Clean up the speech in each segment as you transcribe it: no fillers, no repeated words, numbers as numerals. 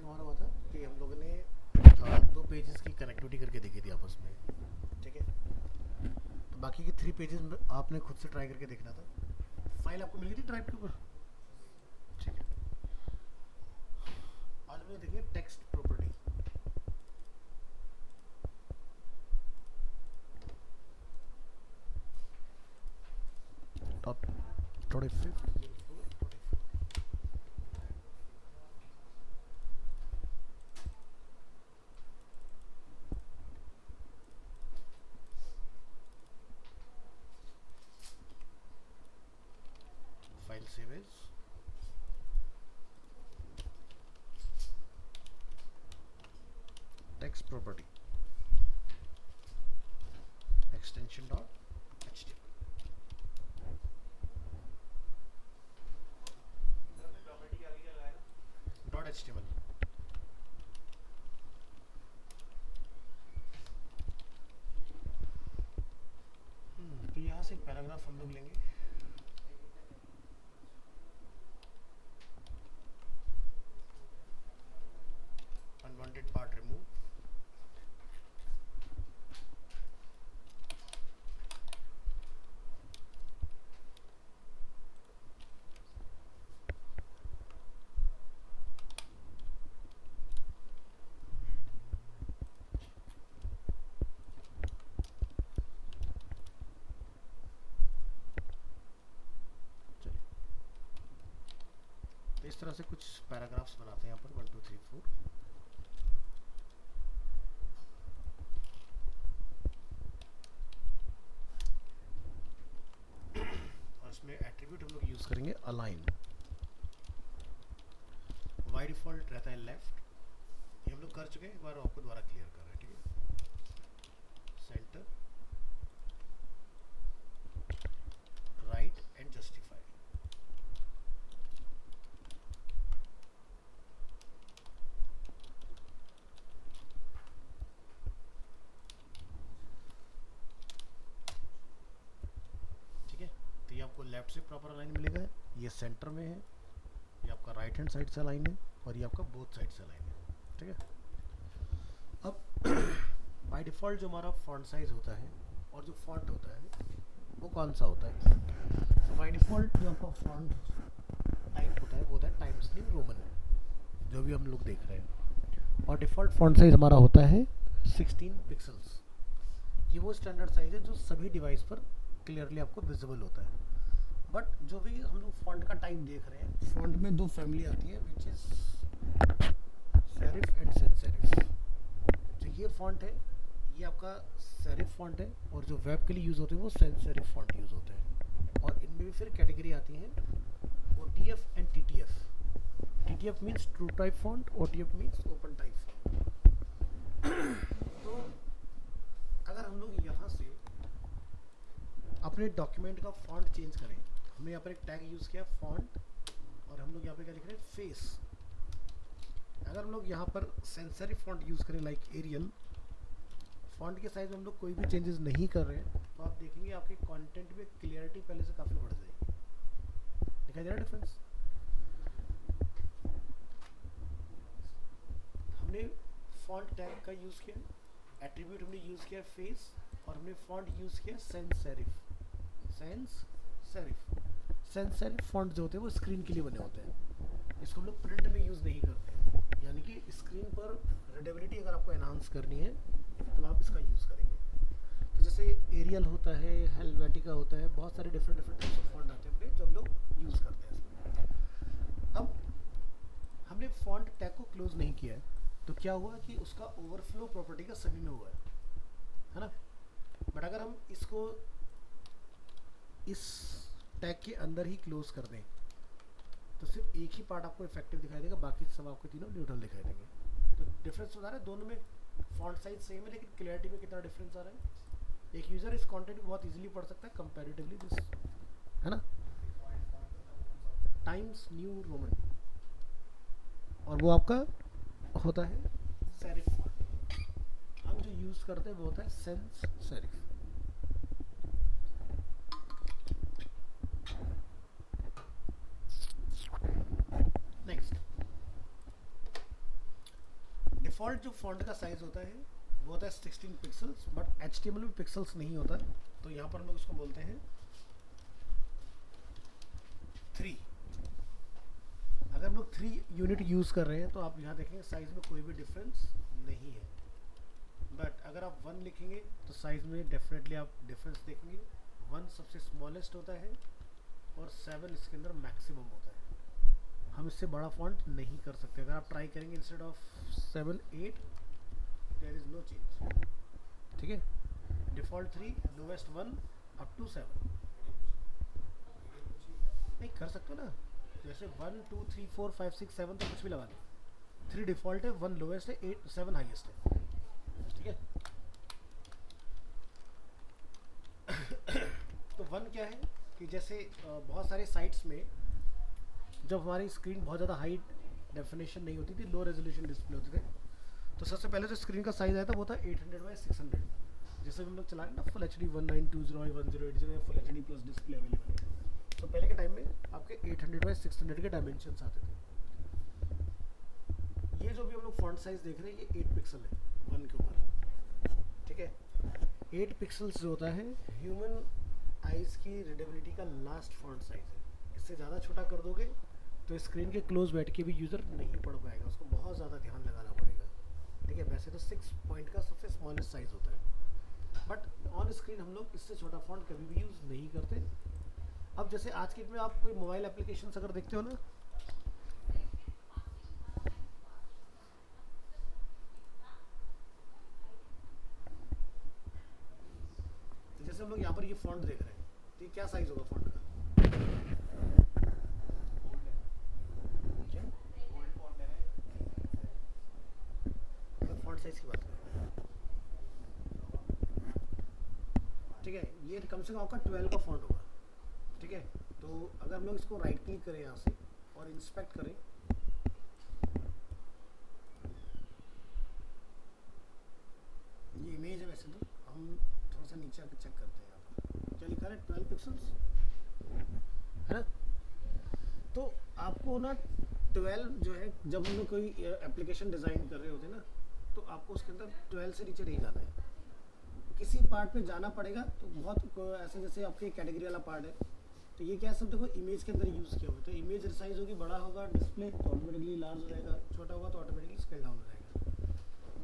हमारा हुआ था कि हम लोगों ने दो पेजेस की कनेक्टिविटी करके देखी थी आपस में, ठीक है। तो बाकी के 3 पेजेस आपने खुद से ट्राई करके देखना था। फाइल आपको मिल गई थी ड्राइव के ऊपर, ठीक है। आज हम लोग देखेंगे text property. Top 25 file save as, text property, extension dot HTML, dot HTML. तो यहाँ से पैराग्राफ हम लोग लेंगे। अनवांटेड पार्ट रिमूव, तो इस तरह से कुछ पैराग्राफ्स बनाते हैं यहाँ पर 1 2 3 4। और इसमें एट्रीब्यूट हम लोग यूज करेंगे अलाइन। बाय डिफॉल्ट रहता है लेफ्ट, ये हम लोग कर चुके हैं, एक बार आपको दोबारा क्लियर कर रहे हैं, ठीक है। Centre, right and justify. ठीक है, तो ये आपको लेफ्ट से प्रॉपर अलाइन मिलेगा, ये सेंटर में है, ये आपका राइट हैंड साइड से अलाइन है, और ये आपका बोथ साइड से अलाइन है, ठीक है। अब बाय डिफ़ॉल्ट जो हमारा फॉन्ट साइज होता है और जो फॉन्ट होता है वो कौन सा होता है? तो बाय डिफ़ॉल्ट जो आपका फॉन्ट टाइप होता है वो होता है टाइम्स न्यू रोमन, जो भी हम लोग देख रहे हैं। और डिफ़ॉल्ट फॉन्ट साइज हमारा होता है 16 पिक्सल्स। ये वो स्टैंडर्ड साइज है जो सभी डिवाइस पर क्लियरली आपको विजिबल होता है। बट जो भी हम लोग फॉन्ट का टाइप देख रहे हैं, फॉन्ट में 2 फैमिली आती है, which is serif and sans serif. जो ये फॉन्ट है ये आपका सेरिफ फॉन्ट है, और जो वेब के लिए यूज़ होते हैं वो सैंस सेरिफ फॉन्ट यूज़ होते हैं। और इनमें भी फिर कैटेगरी आती है OTF and TTF। TTF means true type font, OTF means open type font. तो अगर हम लोग यहाँ से अपने डॉक्यूमेंट का फॉन्ट चेंज करें, हमने यहाँ पर एक टैग यूज़ किया फॉन्ट, और हम लोग यहाँ पे क्या लिख रहे हैं फेस। अगर हम लोग यहाँ पर सैंस सेरिफ फॉन्ट यूज़ करें लाइक एरियल, फॉन्ट के साइज में हम लोग कोई भी चेंजेस नहीं कर रहे हैं, तो आप देखेंगे आपके कंटेंट में क्लियरिटी पहले से काफ़ी बढ़ जाएगी। दिखाई दे रहा है डिफरेंस? हमने फॉन्ट टैग का यूज़ किया, एट्रीब्यूट हमने यूज़ किया फेस, और हमने फॉन्ट यूज़ किया sans serif. Sans serif, sans serif font जो होते हैं वो स्क्रीन के लिए बने होते हैं, इसको हम लोग प्रिंट में यूज़ नहीं करते हैं। यानी कि स्क्रीन पर रीडेबिलिटी अगर आपको एनहांस करनी है तो आप इसका यूज़ करेंगे। तो जैसे एरियल होता है, हेलवेटिका होता है, बहुत सारे डिफरेंट टाइप्स ऑफ फॉन्ट आते हैं अपने, जो हम लोग यूज़ करते हैं इसमें। अब हमने फॉन्ट टैग को क्लोज नहीं किया है, तो क्या हुआ कि उसका ओवरफ्लो प्रॉपर्टी का सभी में हुआ है ना। बट अगर हम इसको इस टैग के अंदर ही क्लोज कर दें तो सिर्फ एक ही पार्ट आपको इफेक्टिव दिखाई देगा, बाकी सब आपको तीनों न्यूट्रल दिखाई देंगे। तो डिफरेंस बता रहा है दोनों में, फॉन्ट साइज सेम है लेकिन क्लियरिटी में कितना डिफरेंस आ रहा है। एक यूज़र इस कंटेंट को बहुत इजीली पढ़ सकता है कंपैरेटिवली दिस, है ना, टाइम्स न्यू रोमन, और वो आपका होता है सेरिफ फॉन्ट। हम जो यूज़ करते हैं वो होता है सैंस सेरिफ। नेक्स्ट, डिफ़ॉल्ट जो फॉन्ट का साइज़ होता है वो होता है 16 पिक्सल्स, बट HTML में पिक्सल्स नहीं होता, तो यहाँ पर हम लोग उसको बोलते हैं 3। अगर हम लोग 3 यूनिट यूज़ कर रहे हैं तो आप यहाँ देखेंगे साइज़ में कोई भी डिफरेंस नहीं है, बट अगर आप 1 लिखेंगे तो साइज़ में डेफिनेटली आप डिफरेंस देखेंगे। 1 सबसे स्मॉलेस्ट होता है और 7 इसके अंदर मैक्सिमम होता है। हम इससे बड़ा फॉन्ट नहीं कर सकते। अगर आप ट्राई करेंगे instead of 7 8 there is no change, ठीक है। डिफ़ॉल्ट 3, लोवेस्ट 1 अप टू 7 नहीं कर सकते ना, जैसे 1 2 3 4 5 6 7 तो कुछ भी लगा दो। 3 डिफ़ॉल्ट है, 1 लोवेस्ट है, 8 7 हाईएस्ट है, ठीक है। तो 1 क्या है कि जैसे बहुत सारे साइट्स में जब हमारी स्क्रीन बहुत ज़्यादा हाई डेफिनेशन नहीं होती थी, लो रेजोल्यूशन डिस्प्ले होते थे, तो सबसे पहले जो स्क्रीन का साइज़ आया था वो था 800x600। जैसे हम लोग चला रहे ना फुल HD 1920x1080 या full HD plus display available है, तो पहले के टाइम में आपके 800x600 के डायमेंशंस आते थे। ये जो भी हम लोग फॉन्ट साइज़ देख रहे हैं ये 8 पिक्सल है 1 के ऊपर, ठीक है। 8 पिक्सल्स जो होता है ह्यूमन आइज़ की रीडेबिलिटी का लास्ट फॉन्ट साइज़ है। इससे ज़्यादा छोटा कर दोगे तो स्क्रीन के क्लोज बैठ के भी यूज़र नहीं पढ़ पाएगा, उसको बहुत ज़्यादा ध्यान लगाना पड़ेगा, ठीक है। वैसे तो 6 पॉइंट का सबसे स्मॉलेस्ट साइज़ होता है, बट ऑन स्क्रीन हम लोग इससे छोटा फॉन्ट कभी भी यूज़ नहीं करते। अब जैसे आज के डेट में आप कोई मोबाइल एप्लीकेशन अगर देखते हो ना, तो जैसे हम लोग यहाँ पर ये फॉन्ट देख रहे हैं, तो ये क्या साइज़ होगा फॉन्ट का? फॉन्ट साइज की बात करें, ठीक है, ये कम से कम आपका 12 का फॉन्ट होगा, ठीक है। तो अगर हम लोग इसको राइट क्लिक करें यहाँ से और इंस्पेक्ट करें, ये इमेज है, वैसे तो हम थोड़ा सा नीचे आकर चेक करते हैं। यहाँ पर क्या लिखा है? 12 पिक्सल्स है ना। तो आपको ना 12 जो है, जब हम लोग कोई एप्लीकेशन डिज़ाइन कर रहे होते हैं ना, तो आपको उसके अंदर 12 से नीचे नहीं जाना है, किसी पार्ट पे जाना पड़ेगा। तो बहुत ऐसे जैसे आपके कैटेगरी वाला पार्ट है, तो ये क्या सब देखो इमेज के अंदर यूज़ किया हुआ है, तो इमेज साइज होगी, बड़ा होगा डिस्प्ले तो ऑटोमेटिकली लार्ज हो जाएगा, छोटा होगा तो ऑटोमेटिकली स्केल डाउन हो जाएगा,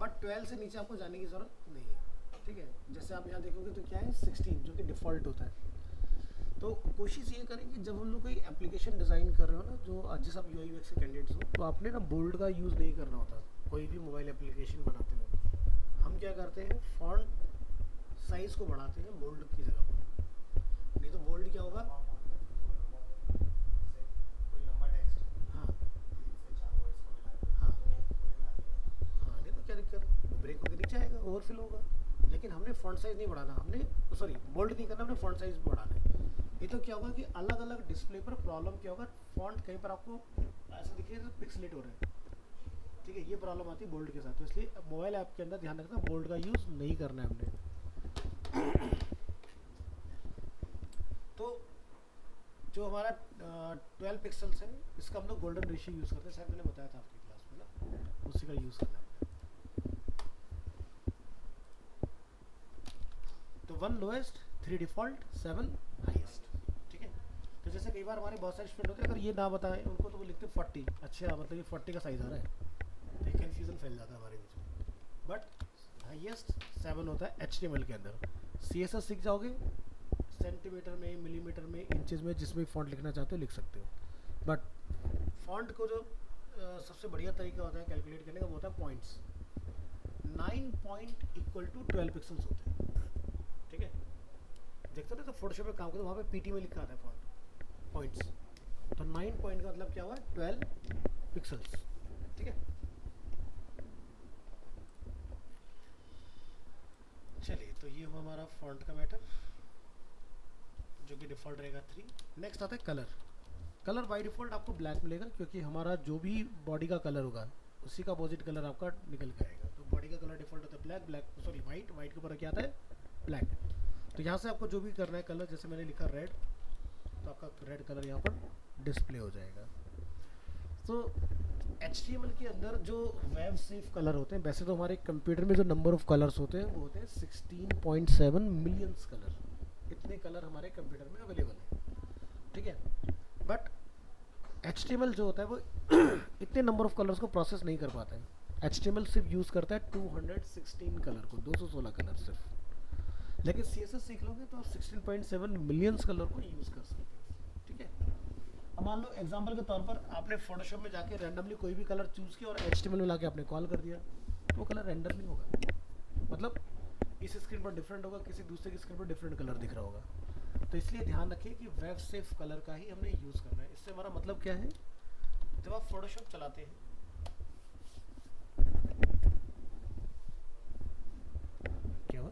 बट 12 से नीचे आपको जाने की ज़रूरत नहीं है, ठीक है। जैसे आप यहाँ देखोगे तो क्या है 16 जो कि डिफ़ॉल्ट होता है। तो कोशिश ये करें कि जब हम लोग कोई एप्लीकेशन डिज़ाइन कर रहे हो ना, जो जैसे आप UI UX के कैंडिडेट्स हो, तो आपने ना बोल्ड का यूज़ नहीं करना होता कोई भी मोबाइल एप्लीकेशन बनाते हुए। हम क्या करते हैं, फॉन्ट साइज़ को बढ़ाते हैं बोल्ड की जगह पर, नहीं तो बोल्ड क्या होगा, हाँ हाँ हाँ, नहीं तो क्या दिक्कत, ब्रेक होकर नीचे आएगा, ओवरफिल होगा। लेकिन हमने फॉन्ट साइज़ नहीं बढ़ाना, हमने सॉरी बोल्ड नहीं करना, हमने फॉन्ट साइज़ बढ़ाना है। ये तो क्या होगा कि अलग अलग डिस्प्ले पर प्रॉब्लम क्या होगा, फॉन्ट कहीं पर आपको ऐसे दिखेगा तो पिक्सलेट हो रहा है, ठीक है, ये प्रॉब्लम आती है बोल्ड के साथ। तो इसलिए मोबाइल ऐप के अंदर ध्यान रखना बोल्ड का यूज़ नहीं करना है हमने। तो जो हमारा 12 पिक्सल्स है, इसका हम लोग गोल्डन रेशियो यूज़ करते हैं, शायद मैंने बताया था आपकी क्लास में ना, उसी का यूज़ करना है। तो 1 लोएस्ट, 3 डिफ़ॉल्ट, 7 हाईएस्ट, ठीक है। तो जैसे कई बार हमारे बहुत सारे स्टूडेंट होते हैं, अगर ये ना बताएं उनको तो वो लिखते 40, अच्छा मतलब ये 40 का साइज़ आ रहा है, तो ये कन्फ्यूज़न फैल जाता है हमारे बीच में। बट हाईएस्ट 7 होता है HTML के अंदर। CSS सीख जाओगे, सेंटीमीटर में, मिलीमीटर में, इंचेस में, जिसमें फॉन्ट लिखना चाहते हो लिख सकते हो। बट फॉन्ट को जो सबसे बढ़िया तरीका होता है कैलकुलेट करने का, वो होता है points. 9 point equal to 12 pixels होते हैं, ठीक है। देखते हो तो फोटोशॉप में काम करते वहाँ पे PT में लिखा आता है फॉन्ट पॉइंट्स, तो 9 पॉइंट का मतलब क्या हुआ, 12 पिक्सल्स, ठीक है। चलिए, तो ये हुआ हमारा फॉन्ट का मैटर, जो कि डिफ़ॉल्ट रहेगा 3। नेक्स्ट आता है कलर। कलर बाय डिफ़ॉल्ट आपको ब्लैक मिलेगा, क्योंकि हमारा जो भी बॉडी का कलर होगा उसी का अपोजिट कलर आपका निकल के आएगा। तो बॉडी का कलर डिफ़ॉल्ट होता है ब्लैक, वाइट, वाइट के ऊपर क्या आता है, ब्लैक। तो यहाँ से आपको जो भी करना है कलर, जैसे मैंने लिखा रेड, तो आपका रेड कलर यहाँ पर डिस्प्ले हो जाएगा। तो HTML के अंदर जो वेब सेफ कलर होते हैं, वैसे तो हमारे कंप्यूटर में जो नंबर ऑफ कलर्स होते हैं वो होते हैं 16.7 मिलियंस कलर। इतने कलर हमारे कंप्यूटर में अवेलेबल है, ठीक है। बट HTML जो होता है वो इतने नंबर ऑफ कलर्स को प्रोसेस नहीं कर पाता है। HTML सिर्फ यूज़ करता है 216 कलर को, 216 कलर सिर्फ। लेकिन CSS सीख लोगे तो आप 16.7 मिलियंस कलर को यूज़ कर सकते हो, ठीक है। अब मान लो एग्जांपल के तौर पर आपने फोटोशॉप में जाके रैंडमली कोई भी कलर चूज़ किया और HTML में लाके आपने कॉल कर दिया, तो वो कलर रेंडर नहीं होगा। मतलब इस स्क्रीन पर डिफरेंट होगा, किसी दूसरे की स्क्रीन पर डिफरेंट कलर दिख रहा होगा। तो इसलिए ध्यान रखिए कि वेब सेफ कलर का ही हमने यूज़ करना है। इससे हमारा मतलब क्या है, जब आप फोटोशॉप चलाते हैं क्या हुआ,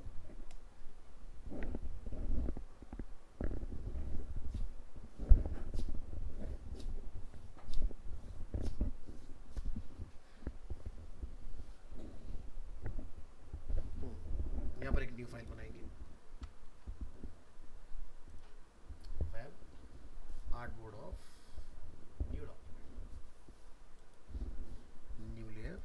यहाँ पर एक न्यू फाइल बनाएंगे, web artboard of new document, new layer,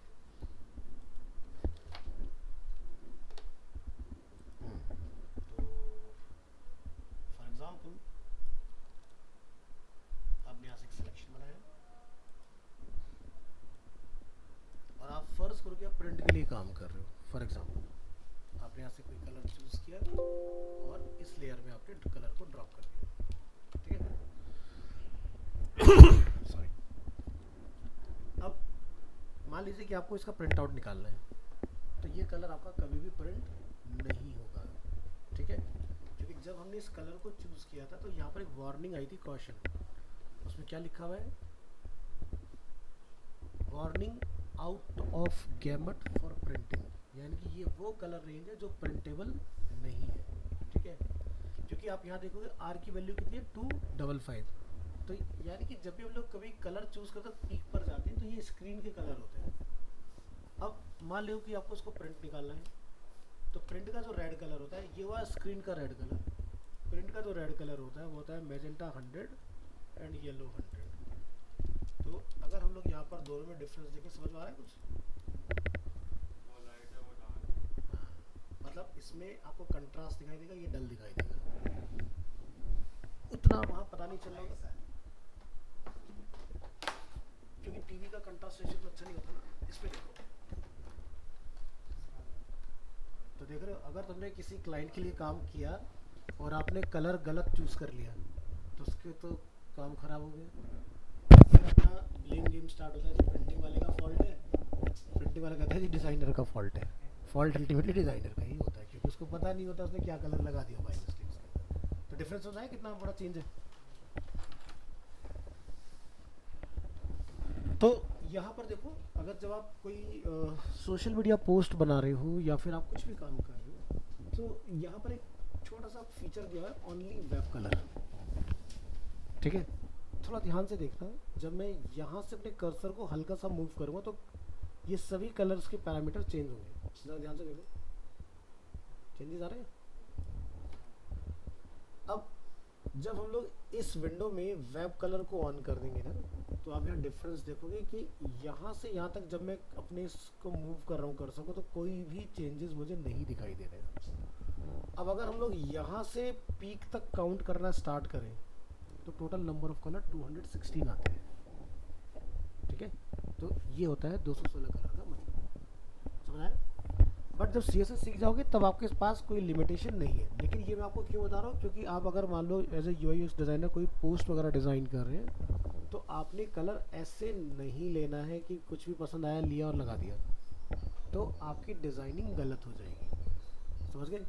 तो फॉर एग्जांपल आपने यहाँ से एक सिलेक्शन बनाया और आप फर्ज करो कि आप प्रिंट के लिए काम कर रहे हो। फॉर एग्जांपल आपने यहाँ से कोई कलर चूज किया और इस लेयर में आपने कलर को ड्रॉप कर दिया, ठीक है। सॉरी। अब मान लीजिए कि आपको इसका प्रिंट आउट निकालना है, तो ये कलर आपका कभी भी प्रिंट नहीं होगा, ठीक है। क्योंकि जब हमने इस कलर को चूज किया था तो यहाँ पर एक वार्निंग आई थी, कॉशन। उसमें क्या लिखा हुआ है, warning out of gamut for printing, यानी कि ये वो कलर रेंज है जो प्रिंटेबल नहीं है, ठीक है। क्योंकि आप यहाँ देखोगे आर की वैल्यू कितनी है, 255। तो यानी कि जब भी हम लोग कभी कलर चूज करते हैं पीक पर जाते हैं तो ये स्क्रीन के कलर होते हैं। अब मान लो कि आपको उसको प्रिंट निकालना है, तो प्रिंट का जो रेड कलर होता है ये हुआ स्क्रीन का रेड कलर। प्रिंट का जो रेड कलर होता है वो होता है मैजेंटा 100 एंड येलो 100। तो अगर हम लोग यहाँ पर दोनों में डिफरेंस देखें, समझ में आ रहा है कुछ? मतलब इसमें आपको कंट्रास्ट दिखाई देगा, ये डल दिखाई देगा, उतना वहाँ पता नहीं चल रहा होगा क्योंकि टीवी का कंट्रास्ट रेशियो अच्छा नहीं होता ना। इसमें देखो, तो देख रहे हो, अगर तुमने किसी क्लाइंट के लिए काम किया और आपने कलर गलत चूज कर लिया तो उसके तो काम खराब हो गया। फिर अपना ब्लेम गेम स्टार्ट होता है, जो प्रिंटिंग वाले का फॉल्ट है। प्रिंटिंग वाला कहता है जी डिज़ाइनर का फॉल्ट है। फॉल्ट अल्टीमेटली डिज़ाइनर का ही होता है, क्योंकि उसको पता नहीं होता उसने क्या कलर लगा दिया बाय मिस्टेक। तो डिफरेंस होता है, कितना बड़ा चेंज है। तो यहाँ पर देखो, अगर जब आप कोई सोशल मीडिया पोस्ट बना रहे हो या फिर आप कुछ भी काम कर रहे हो, तो यहाँ पर एक छोटा सा फीचर दिया है, ओनली वेब कलर, ठीक है। थोड़ा ध्यान से देखना, जब मैं यहाँ से अपने कर्सर को हल्का सा मूव करूँगा तो ये सभी कलर्स के पैरामीटर चेंज होंगे। जरा ध्यान से देखो, चेंजेस आ रहे हैं। अब जब हम लोग इस विंडो में वेब कलर को ऑन कर देंगे ना, तो आप यहाँ डिफरेंस देखोगे कि यहाँ से यहाँ तक जब मैं अपने इसको मूव कर रहा हूँ कर्सर को, तो कोई भी चेंजेस मुझे नहीं दिखाई दे रहे। अब अगर हम लोग यहाँ से पीक तक काउंट करना स्टार्ट करें तो टोटल नंबर ऑफ कलर 216 आते हैं, ठीक है। तो ये होता है 216 कलर का मतलब, समझ आया। बट जब CSS सीख जाओगे तब आपके पास कोई लिमिटेशन नहीं है। लेकिन ये मैं आपको क्यों बता रहा हूँ, क्योंकि आप अगर मान लो as a UI UX designer कोई पोस्ट वगैरह डिज़ाइन कर रहे हैं, तो आपने कलर ऐसे नहीं लेना है कि कुछ भी पसंद आया लिया और लगा दिया, तो आपकी डिज़ाइनिंग गलत हो जाएगी, समझ गए।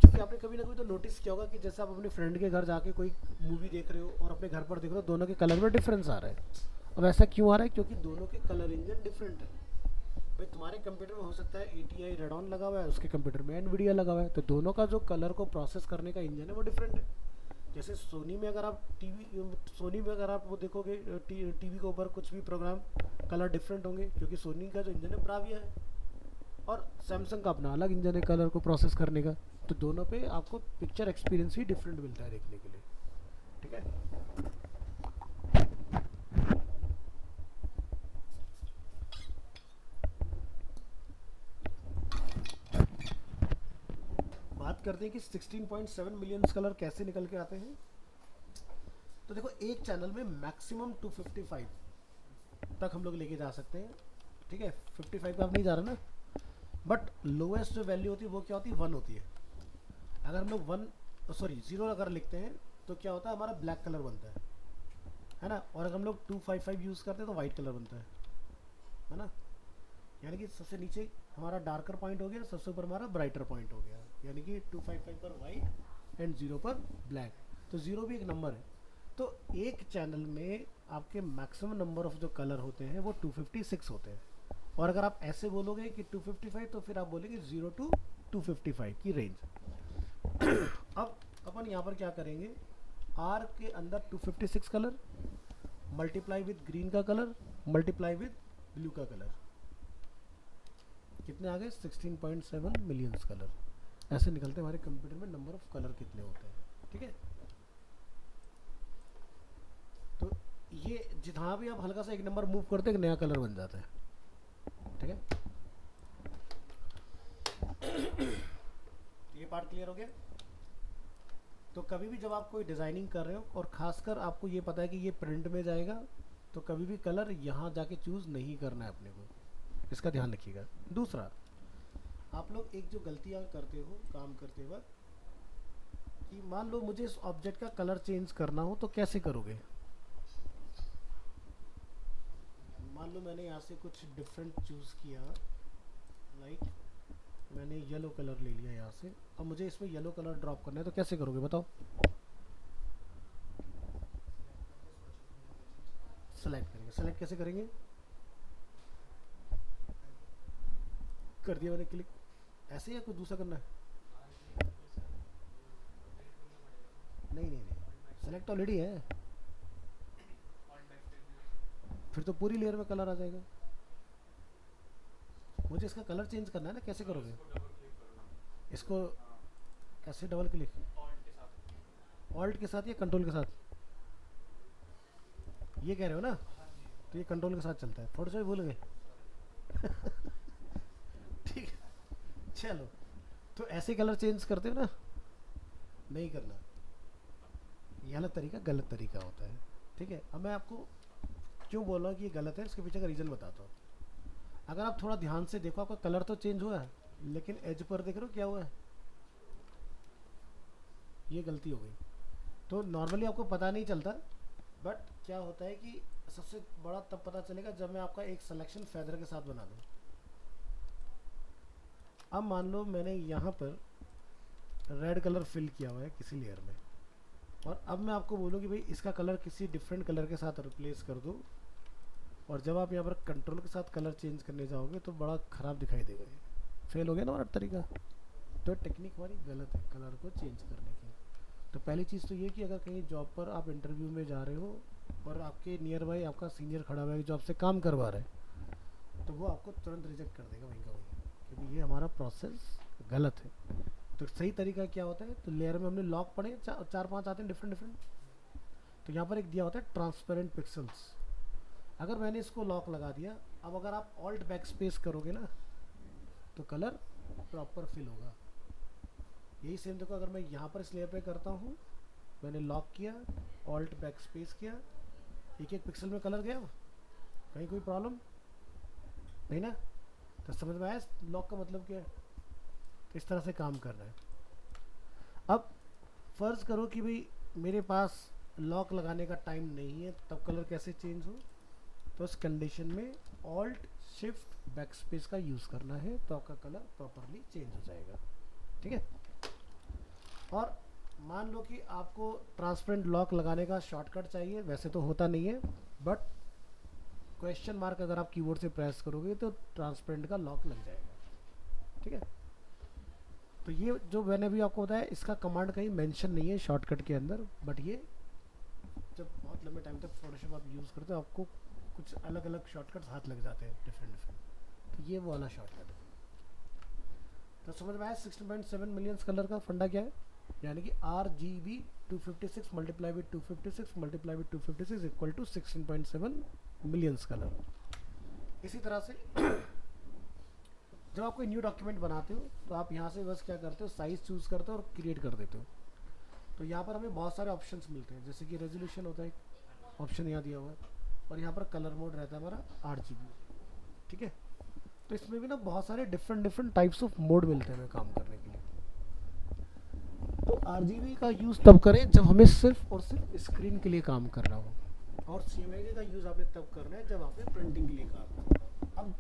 क्योंकि आपने कभी ना कभी तो नोटिस किया होगा कि जैसे आप अपने फ्रेंड के घर जाके कोई मूवी देख रहे हो और अपने घर पर देख रहे हो, दोनों के कलर में डिफरेंस आ रहा है। अब ऐसा क्यों आ रहा है, क्योंकि दोनों के कलर इंजन डिफरेंट है। भाई तुम्हारे कंप्यूटर में हो सकता है ATI रेडॉन लगा हुआ है, उसके कंप्यूटर में NVIDIA लगा हुआ है, तो दोनों का जो कलर को प्रोसेस करने का इंजन है वो डिफरेंट है। जैसे सोनी में अगर आप वो देखोगे टीवी के ऊपर कुछ भी प्रोग्राम, कलर डिफरेंट होंगे, क्योंकि सोनी का जो इंजन है ब्राविया है और सैमसंग का अपना अलग इंजन है कलर को प्रोसेस करने का। तो दोनों पे आपको पिक्चर एक्सपीरियंस ही डिफरेंट मिलता है देखने के लिए, ठीक है। करते हैं कि 16.7 मिलियन कलर कैसे निकल के आते हैं। तो देखो एक चैनल में मैक्सिमम 255 तक हम लोग लेके जा सकते हैं, ठीक है। 55 का आप नहीं जा रहा ना, बट लोएस्ट जो वैल्यू होती है वो क्या होती है, 1 होती है। अगर हम लोग 0 अगर लिखते हैं तो क्या होता है, हमारा ब्लैक कलर बनता है ना। और अगर हम लोग 255 यूज़ करते हैं तो वाइट कलर बनता है ना। यानी कि सबसे नीचे हमारा डार्कर पॉइंट हो गया, सबसे ऊपर हमारा ब्राइटर पॉइंट हो गया। यानी कि 255 पर वाइट एंड 0 पर ब्लैक। तो 0 भी एक नंबर है। तो एक चैनल में आपके मैक्सिमम नंबर ऑफ जो कलर होते हैं वो 256 होते हैं। और अगर आप ऐसे बोलोगे कि 255 तो फिर आप बोलेंगे 0 to 255 की रेंज। अब अपन यहाँ पर क्या करेंगे, आर के अंदर 256 कलर मल्टीप्लाई विद ग्रीन का कलर मल्टीप्लाई विद ब्लू का कलर, कितने आ गए, 16.7 मिलियंस कलर। ऐसे निकलते हैं हमारे कंप्यूटर में नंबर ऑफ कलर कितने होते हैं, ठीक है। तो ये जहाँ भी आप हल्का सा एक नंबर मूव करते हैं एक नया कलर बन जाता है, ठीक है। ये पार्ट क्लियर हो गया। तो कभी भी जब आप कोई डिज़ाइनिंग कर रहे हो और ख़ासकर आपको ये पता है कि ये प्रिंट में जाएगा, तो कभी भी कलर यहाँ जाके चूज़ नहीं करना है अपने को, इसका ध्यान रखिएगा। दूसरा, आप लोग एक जो गलतियाँ करते हो काम करते वक्त, कि मान लो मुझे इस ऑब्जेक्ट का कलर चेंज करना हो तो कैसे करोगे। मान लो मैंने यहाँ से कुछ डिफरेंट चूज़ किया, लाइक मैंने येलो कलर ले लिया यहाँ से, अब मुझे इसमें येलो कलर ड्रॉप करना है तो कैसे करोगे बताओ। सेलेक्ट करेंगे, सेलेक्ट कैसे करेंगे, कर दिया मैंने क्लिक, ऐसे या कुछ दूसरा करना है। नहीं नहीं नहीं, सेलेक्ट ऑलरेडी है, फिर तो पूरी लेयर में कलर आ जाएगा। मुझे इसका कलर चेंज करना है ना, कैसे करोगे इसको, ऐसे डबल क्लिक, ऑल्ट के साथ या कंट्रोल के साथ, ये कह रहे हो ना, तो ये कंट्रोल के साथ चलता है, थोड़ा सा भी भूल गए। ठीक है, चलो। तो ऐसे कलर चेंज करते हो ना, नहीं करना, ये वाला तरीका गलत तरीका होता है, ठीक है। अब मैं आपको क्यों बोल रहा हूँ कि ये गलत है, इसके पीछे का रीज़न बताता हूँ। अगर आप थोड़ा ध्यान से देखो, आपका कलर तो चेंज हुआ है, लेकिन एज पर देख रहे हो क्या हुआ है, ये गलती हो गई। तो नॉर्मली आपको पता नहीं चलता, बट क्या होता है कि सबसे बड़ा तब पता चलेगा जब मैं आपका एक सिलेक्शन फेदर के साथ बना दूँ। अब मान लो मैंने यहाँ पर रेड कलर फिल किया हुआ है किसी लेयर में, और अब मैं आपको बोलूँ कि भाई इसका कलर किसी डिफरेंट कलर के साथ रिप्लेस कर दो, और जब आप यहाँ पर कंट्रोल के साथ कलर चेंज करने जाओगे तो बड़ा ख़राब दिखाई देगा, ये फेल हो गया ना हमारा तरीका। तो टेक्निक हमारी गलत है कलर को चेंज करने की। तो पहली चीज़ तो ये कि अगर कहीं जॉब पर आप इंटरव्यू में जा रहे हो और आपके नियर बाई आपका सीनियर खड़ा हुआ है जो आपसे काम करवा रहा है, तो वो आपको तुरंत रिजेक्ट कर देगा वहीं का वहीं, क्योंकि ये हमारा प्रोसेस गलत है। तो सही तरीका क्या होता है, तो लेयर में हमने लॉक पढ़े, चार पांच आते हैं डिफरेंट डिफरेंट। तो यहाँ पर एक दिया होता है ट्रांसपेरेंट पिक्सल्स। अगर मैंने इसको लॉक लगा दिया, अब अगर आप ऑल्ट बैक स्पेस करोगे ना तो कलर प्रॉपर फिल होगा। यही सेम देखो, अगर मैं यहाँ पर इस लेयर पे करता हूँ, मैंने लॉक किया, ऑल्ट बैक स्पेस किया, एक एक पिक्सल में कलर गया, कहीं कोई प्रॉब्लम नहीं ना। तो समझ में आया लॉक का मतलब क्या है, किस तरह से काम कर रहा है। अब फ़र्ज़ करो कि भाई मेरे पास लॉक लगाने का टाइम नहीं है, तब कलर कैसे चेंज हो, तो उस कंडीशन में ऑल्ट शिफ्ट बैक स्पेस का यूज़ करना है, तो आपका कलर प्रॉपरली चेंज हो जाएगा, ठीक है। और मान लो कि आपको ट्रांसपेरेंट लॉक लगाने का शॉर्टकट चाहिए, वैसे तो होता नहीं है, बट क्वेश्चन मार्क अगर आप कीबोर्ड से प्रेस करोगे तो ट्रांसपेरेंट का लॉक लग जाएगा, ठीक है। तो ये जो मैंने अभी आपको बताया, इसका कमांड कहीं मेंशन नहीं है शॉर्टकट के अंदर, बट ये जब बहुत लंबे टाइम तक फोटोशॉप आप यूज़ करते हो आपको कुछ अलग अलग शॉर्टकट्स हाथ लग जाते हैं डिफरेंट डिफरेंट। तो ये वो वाला शॉर्टकट है। तो समझ में आया 16.7 मिलियंस कलर का फंडा क्या है, यानी कि RGB 256 multiply with 256 multiply with 256 equal to 16.7 millions colour. इसी तरह से जब आप कोई न्यू डॉक्यूमेंट बनाते हो तो आप यहाँ से बस क्या करते हो, साइज़ चूज़ करते हो और क्रिएट कर देते हो। तो यहाँ पर हमें बहुत सारे ऑप्शंस मिलते हैं, जैसे कि रेजोल्यूशन होता है, ऑप्शन यहाँ दिया हुआ है, और यहाँ पर कलर मोड रहता है हमारा RGB। ठीक है, तो इसमें भी ना बहुत सारे different different types of mode मिलते हैं हमें काम करने के लिए। तो RGB का यूज़ तब करें जब हमें सिर्फ और सिर्फ स्क्रीन के लिए काम करना हो, और CMYK का यूज़ आपने तब करना है जब आपने प्रिंटिंग के लिए काम करना है। अब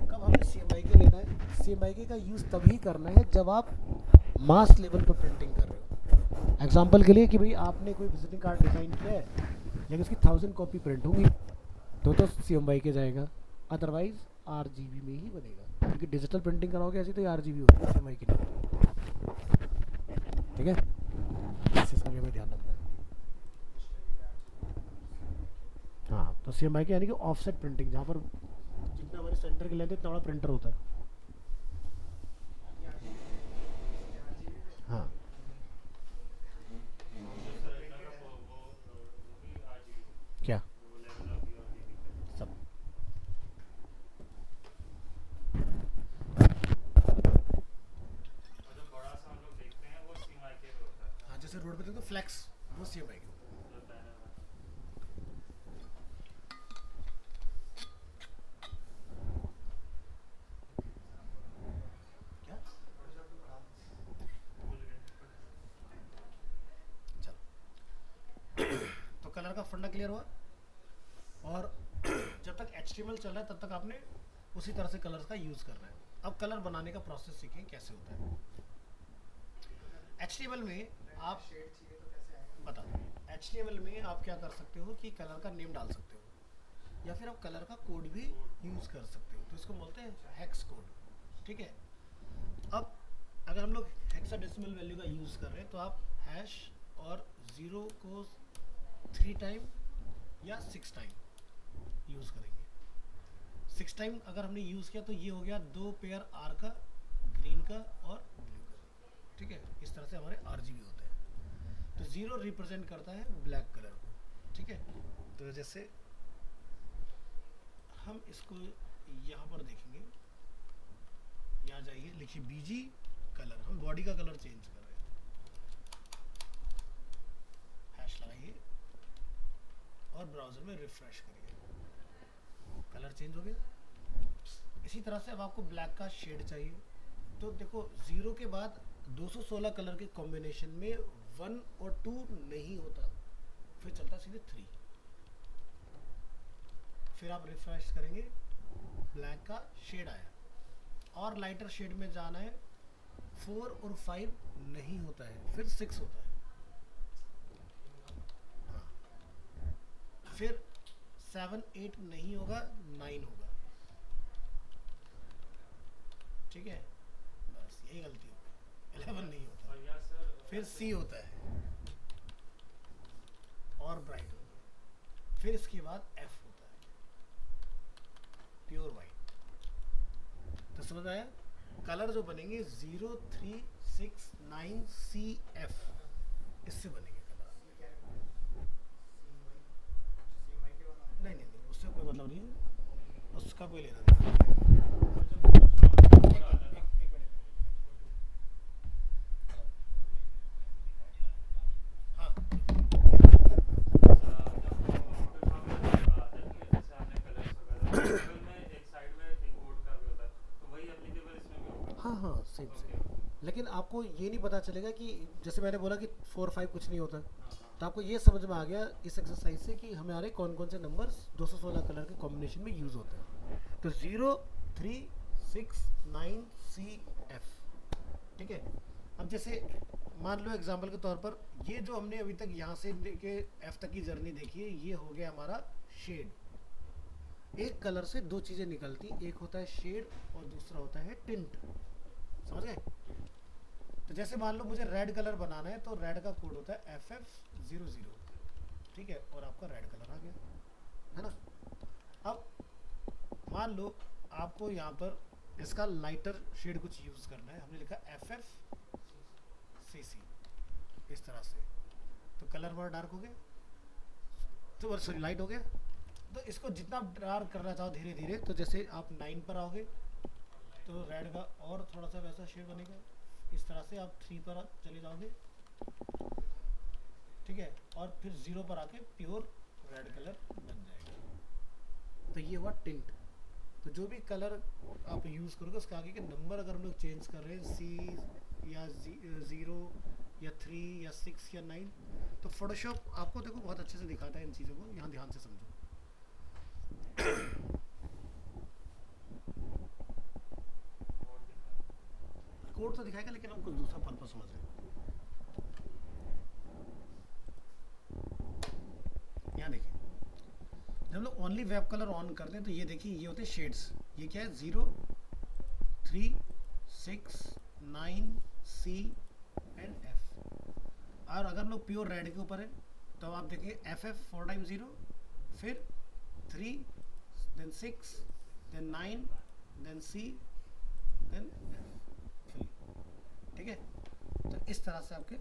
कब हमें CMYK लेना है, CMYK का यूज़ तभी करना है जब आप मास लेवल पर प्रिंटिंग कर रहे हो। एग्जाम्पल के लिए कि भाई आपने कोई विजिटिंग कार्ड डिज़ाइन किया है, लेकिन उसकी 1000 कॉपी प्रिंट होंगी तो CMYK जाएगा, अदरवाइज RGB में ही बनेगा, क्योंकि डिजिटल प्रिंटिंग कराओगे ऐसी तो RGB होगी, CMYK नहीं होगी। ठीक है, इस चीज़ का भी हमें ध्यान रखना है। हाँ, तो CMYK यानी कि ऑफसेट प्रिंटिंग, जहाँ पर जितना हमारे सेंटर की लेंथ है इतना बड़ा प्रिंटर होता है। हाँ, क्या सब हाँ, जैसे रोड पे देखो तो फ्लैक्स, वो CMYK। क्या, चलो तो कलर का फंडा क्लियर हुआ, और जब तक HTML चल रहा है तब तक आपने उसी तरह से कलर्स का यूज़ करना है। अब कलर बनाने का प्रोसेस सीखें कैसे होता है। HTML में आप बता HTML में आप क्या कर सकते हो कि कलर का नेम डाल सकते हो, या फिर आप कलर का कोड भी यूज़ कर सकते हो, तो इसको बोलते हैं हेक्स कोड। ठीक है, अब अगर हम लोग हेक्साडेसिमल वैल्यू का यूज़ कर रहे हैं तो आप हैश और 0 को 3 टाइम या 6 टाइम यूज़ करेंगे। 6 टाइम अगर हमने यूज़ किया तो ये हो गया 2 पेयर आर का, ग्रीन का और ब्लू का। ठीक है, इस तरह से हमारे RGB होते हैं। तो 0 रिप्रेजेंट करता है ब्लैक कलर को। ठीक है, तो जैसे हम इसको यहाँ पर देखेंगे, यहाँ जाइए, लिखिए BG कलर, हम बॉडी का कलर चेंज कर रहे हैं, हैश लगाइए और ब्राउज़र में रिफ्रेश करिए, कलर चेंज हो गया। इसी तरह से अब आपको ब्लैक का शेड चाहिए, तो देखो 0 के बाद 216 कलर के कॉम्बिनेशन में 1 और 2 नहीं होता, फिर चलता सीधे 3। फिर आप रिफ्रेश करेंगे, ब्लैक का शेड आया, और लाइटर शेड में जाना है, 4 और 5 नहीं होता है, फिर 6 होता है। हाँ, फिर 7 8 नहीं होगा, 9 होगा। ठीक है, बस यही गलती होगी, 11 नहीं होता, फिर C होता है और ब्राइट होता है, फिर इसके बाद F होता है, प्योर वाइट। तो समझ आया, कलर जो बनेंगे 0 3 6 9 CF, इससे बनेंगे कलर। नहीं नहीं नहीं, उससे कोई मतलब नहीं है, उसका कोई लेना नहीं। हाँ, हाँ हाँ, सेम सेम। लेकिन आपको ये नहीं पता चलेगा कि जैसे मैंने बोला कि 4 5 कुछ नहीं होता, तो आपको ये समझ में आ गया इस एक्सरसाइज से कि हमारे कौन कौन से नंबर्स 216 कलर के कॉम्बिनेशन में यूज़ होते हैं। तो 0 3 6 9 CF। ठीक है, अब जैसे मान लो एग्जांपल के तौर पर, ये जो हमने अभी तक यहाँ से लेके F तक की जर्नी देखी है, ये हो गया हमारा शेड। एक कलर से दो चीज़ें निकलती, एक होता है शेड और दूसरा होता है टिंट। समझ गए? तो जैसे मान लो मुझे रेड कलर बनाना है, तो रेड का कोड होता है FF00। ठीक है, और आपका रेड कलर आ गया, है ना। अब मान लो आपको यहाँ पर इसका लाइटर शेड कुछ यूज़ करना है, हमने लिखा FFCC इस तरह से, तो कलर हमारा डार्क हो गया, तो सॉरी लाइट हो गया। तो इसको जितना डार्क करना चाहो धीरे धीरे, तो जैसे आप 9 पर आओगे तो रेड का और थोड़ा सा वैसा शेड बनेगा। इस तरह से आप 3 पर चले जाओगे, ठीक है, और फिर 0 पर आके प्योर रेड कलर बन जाएगा। तो ये हुआ टिंट। तो जो भी कलर आप यूज़ करोगे उसके आगे के नंबर अगर हम लोग चेंज कर रहे हैं, C या 0 या 3 या 6 या 9, तो फोटोशॉप आपको देखो बहुत अच्छे से दिखाता है इन चीज़ों को, यहाँ ध्यान से समझो। कोड तो दिखाएगा लेकिन हम कुछ दूसरा पर्पस समझ रहे हैं। यहाँ देखिए, जब हम लोग ओनली वेब कलर ऑन करते हैं तो ये देखिए ये होते हैं शेड्स। ये क्या है, 0, 3, 6, 9, C एंड F। और अगर हम लोग प्योर रेड के ऊपर है तो आप देखिए FF 4 टाइम 0, फिर 3, then 6, then 9, then C, then F, ठीक है। तो इस तरह से आपके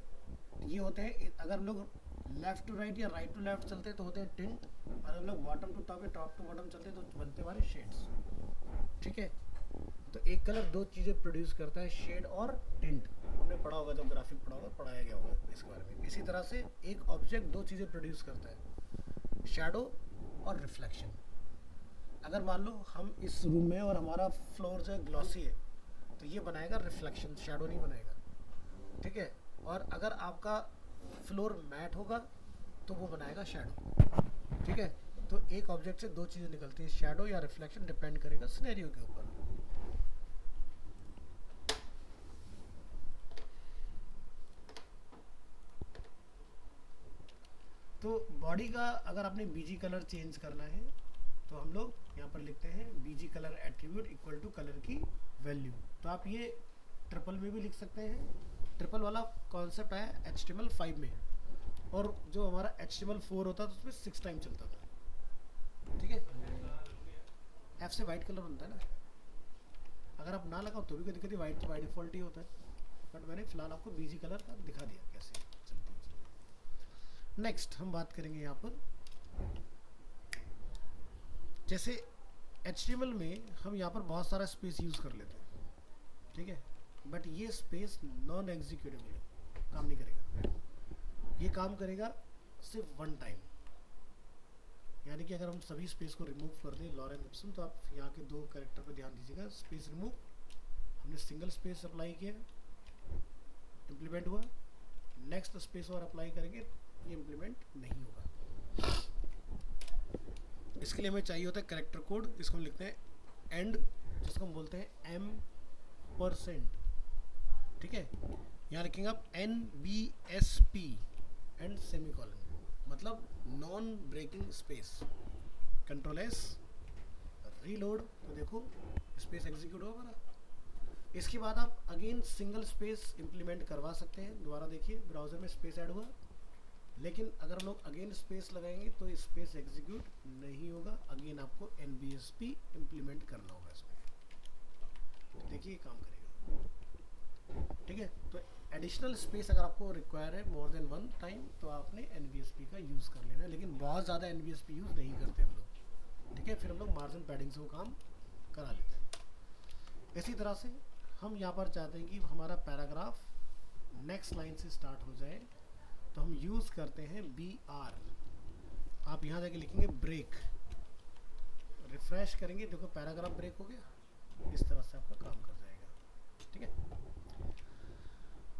ये होते हैं। अगर हम लोग लेफ्ट टू राइट या राइट टू लेफ्ट चलते हैं तो होते हैं टिंट, और हम लोग बॉटम टू टॉप या टॉप टू बॉटम चलते हैं तो बनते हमारे शेड्स, ठीक है। तो एक कलर दो चीज़ें प्रोड्यूस करता है, शेड और टिंट। हमने पढ़ा होगा, जब ग्राफिक पढ़ा होगा, पढ़ाया गया होगा इसके बारे में। इसी तरह से एक ऑब्जेक्ट दो चीज़ें प्रोड्यूस करता है, शैडो और रिफ्लेक्शन। अगर मान लो हम इस रूम में और हमारा फ्लोर जो है ग्लॉसी है तो ये बनाएगा रिफ्लेक्शन, शैडो नहीं बनाएगा, ठीक है। और अगर आपका फ्लोर मैट होगा तो वो बनाएगा शैडो, ठीक है। तो एक ऑब्जेक्ट से दो चीज़ें निकलती है, शैडो या रिफ्लेक्शन, डिपेंड करेगा सिनेरियो के ऊपर। तो बॉडी का अगर आपने बीजी कलर चेंज करना है तो हम लोग यहाँ पर लिखते हैं BG colour attribute equal to colour की वैल्यू। तो आप ये ट्रिपल में भी लिख सकते हैं। ट्रिपल वाला कॉन्सेप्ट आया HTML5 में, और जो हमारा HTML4 होता था उसमें 6 टाइम चलता था, ठीक है। F से वाइट कलर बनता है ना, अगर आप ना लगाओ तो भी कभी कभी वाइट तो बाई डिफॉल्ट ही होता है, बट मैंने फिलहाल आपको बीजी कलर का दिखा दिया कैसे चलती है। नेक्स्ट हम बात करेंगे यहाँ पर, जैसे HTML में हम यहाँ पर बहुत सारा स्पेस यूज़ कर लेते हैं, ठीक है, बट ये स्पेस नॉन एग्जीक्यूटेबल है, काम नहीं करेगा। ये काम करेगा सिर्फ वन टाइम, यानी कि अगर हम सभी स्पेस को रिमूव कर दें लॉरेंस इप्सन, तो आप यहाँ के दो कैरेक्टर पर ध्यान दीजिएगा। स्पेस रिमूव, हमने सिंगल स्पेस अप्लाई किया, इम्प्लीमेंट हुआ, नेक्स्ट स्पेस और अप्लाई करेंगे, ये इम्प्लीमेंट नहीं होगा। इसके लिए हमें चाहिए होता है कैरेक्टर कोड, इसको हम लिखते हैं एंड, जिसको हम बोलते हैं M%, ठीक है। यहाँ लिखेंगे आप NBSP एंड सेमीकोलन, मतलब non breaking space. Control S, reload, तो देखो स्पेस एग्जीक्यूट होगा ना। इसके बाद आप अगेन सिंगल स्पेस इंप्लीमेंट करवा सकते हैं। दोबारा देखिए ब्राउज़र में स्पेस ऐड हुआ, लेकिन अगर हम लोग अगेन स्पेस लगाएंगे तो स्पेस एग्जीक्यूट नहीं होगा। अगेन आपको NBSP इम्प्लीमेंट करना होगा इसमें, तो देखिए काम करेगा, ठीक है। तो एडिशनल स्पेस अगर आपको रिक्वायर है मोर देन वन टाइम तो आपने NBSP का यूज़ कर लेना है, लेकिन बहुत ज़्यादा NBSP यूज़ नहीं करते हम लोग, ठीक है। फिर हम लोग मार्जिन पैडिंग से वो काम करा लेते हैं। इसी तरह से हम यहाँ पर चाहते हैं कि हमारा पैराग्राफ नेक्स्ट लाइन से स्टार्ट हो जाए, तो हम यूज़ करते हैं BR। आप यहाँ जाके लिखेंगे ब्रेक, रिफ्रेश करेंगे, देखो पैराग्राफ ब्रेक हो गया। इस तरह से आपका काम कर जाएगा, ठीक है।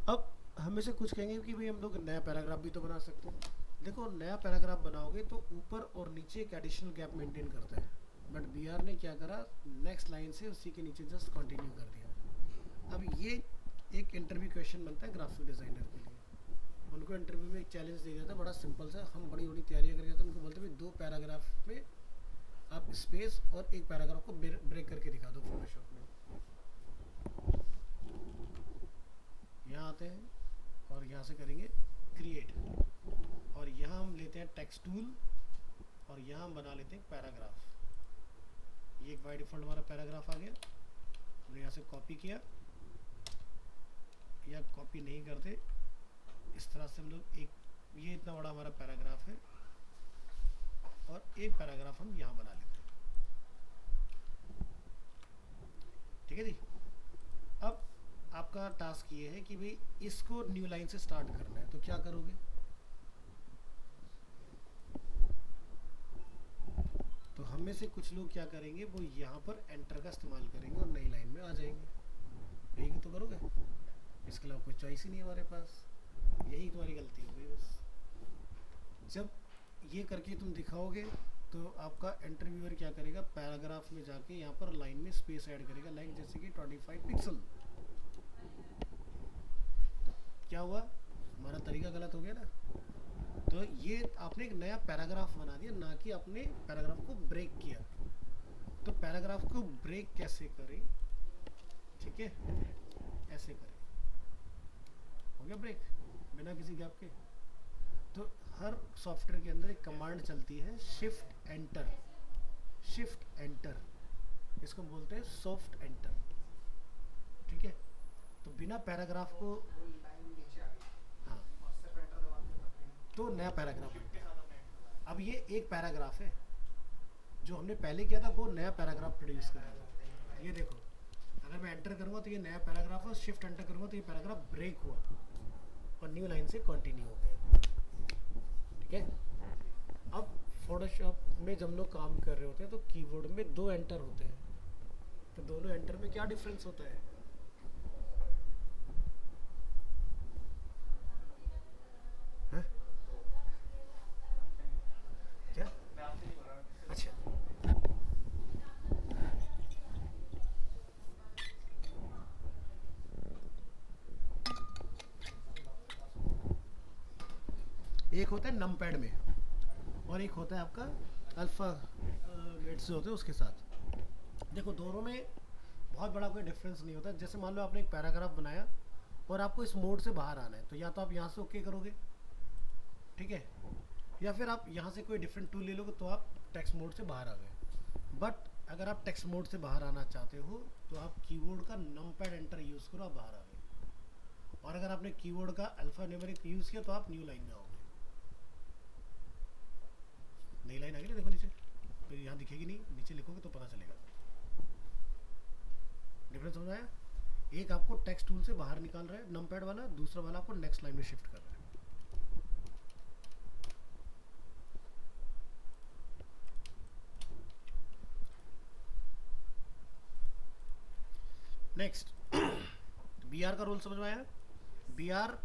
अब हमें से कुछ कहेंगे कि भाई हम लोग नया पैराग्राफ भी तो बना सकते हैं। देखो नया पैराग्राफ बनाओगे तो ऊपर और नीचे एक एडिशनल गैप मेंटेन करता है, बट BR ने क्या करा, नेक्स्ट लाइन से उसी के नीचे जस्ट कंटिन्यू कर दिया। अब ये एक इंटरव्यू क्वेश्चन बनता है ग्राफिक डिज़ाइनर के लिए। उनको इंटरव्यू में एक चैलेंज दिया जाता है बड़ा सिंपल सा, हम बड़ी बड़ी तैयारियाँ करके जाते हैं, उनको बोलते हैं दो पैराग्राफ में आप स्पेस और एक पैराग्राफ को ब्रेक करके दिखा दो फोटोशॉप में। यहाँ आते हैं और यहाँ से करेंगे क्रिएट, और यहाँ हम लेते हैं टेक्स्ट टूल और यहाँ हम बना लेते हैं पैराग्राफ। ये एक बाय डिफ़ॉल्ट हमारा पैराग्राफ आ गया। हमने यहाँ से कॉपी किया, या कॉपी नहीं करते, इस तरह से हम लोग एक, ये इतना बड़ा हमारा पैराग्राफ है और एक पैराग्राफ हम यहाँ बना लेते हैं, ठीक है जी। अब आपका टास्क ये है कि भाई इसको न्यू लाइन से स्टार्ट करना है, तो क्या करोगे? तो हम में से कुछ लोग क्या करेंगे, वो यहाँ पर एंटर का इस्तेमाल करेंगे और नई लाइन में आ जाएंगे। यही तो करोगे, इसके अलावा कोई चॉइस ही नहीं हमारे पास। यही तुम्हारी गलती हो गई बस। जब ये करके तुम दिखाओगे तो आपका इंटरव्यूअर क्या करेगा, पैराग्राफ में जाके यहाँ पर लाइन में स्पेस ऐड करेगा, लाइक जैसे कि 25 पिक्सल। क्या हुआ, हमारा तरीका गलत हो गया ना। तो ये आपने एक नया पैराग्राफ बना दिया, ना कि आपने पैराग्राफ को ब्रेक किया। तो पैराग्राफ को ब्रेक कैसे करें, ठीक है, ऐसे करें। हो गया ब्रेक बिना किसी गैप के। तो हर सॉफ्टवेयर के अंदर एक कमांड चलती है, शिफ्ट एंटर। शिफ्ट एंटर, इसको बोलते हैं सॉफ्ट एंटर, ठीक है। तो बिना पैराग्राफ को, हाँ, तो नया पैराग्राफ बनता है। अब ये एक पैराग्राफ है, जो हमने पहले किया था वो नया पैराग्राफ प्रोड्यूस कर रहा था। ये देखो, अगर मैं एंटर करूँगा तो ये नया पैराग्राफ है, शिफ्ट एंटर करूँगा तो ये पैराग्राफ ब्रेक हुआ और न्यू लाइन से कंटिन्यू हो गया, ठीक है। अब फोटोशॉप में जब हम लोग काम कर रहे होते हैं तो कीबोर्ड में 2 एंटर होते हैं, तो दोनों एंटर में क्या डिफरेंस होता है? हाँ? क्या? अच्छा, एक होता है नमपैड में और एक होता है आपका अल्फ़ा गेट्स होते हैं उसके साथ। देखो दोनों में बहुत बड़ा कोई डिफरेंस नहीं होता। जैसे मान लो आपने एक पैराग्राफ बनाया और आपको इस मोड से बाहर आना है, तो या तो आप यहाँ से ओके करोगे, ठीक है, या फिर आप यहाँ से कोई डिफरेंट टूल ले लोगे तो आप टेक्स्ट मोड से बाहर आ गए। बट अगर आप टेक्स्ट मोड से बाहर आना चाहते हो तो आप कीबोर्ड का नमपैड एंटर यूज़ करो, आप बाहर आ गए। और अगर आपने कीबोर्ड का अल्फ़ा न्यूमेरिक यूज़ किया तो आप न्यू लाइन में आओगे। नई लाइन आ गई ना, देखो नीचे, फिर यहाँ दिखेगी नहीं, नीचे लिखोगे तो पता चलेगा। डिफरेंस समझ आया? एक आपको टेक्स्ट टूल से बाहर निकाल रहा है नमपैड वाला, दूसरा वाला आपको नेक्स्ट लाइन में शिफ्ट कर रहा है। नेक्स्ट, बी आर का रोल समझ में आया? बी आर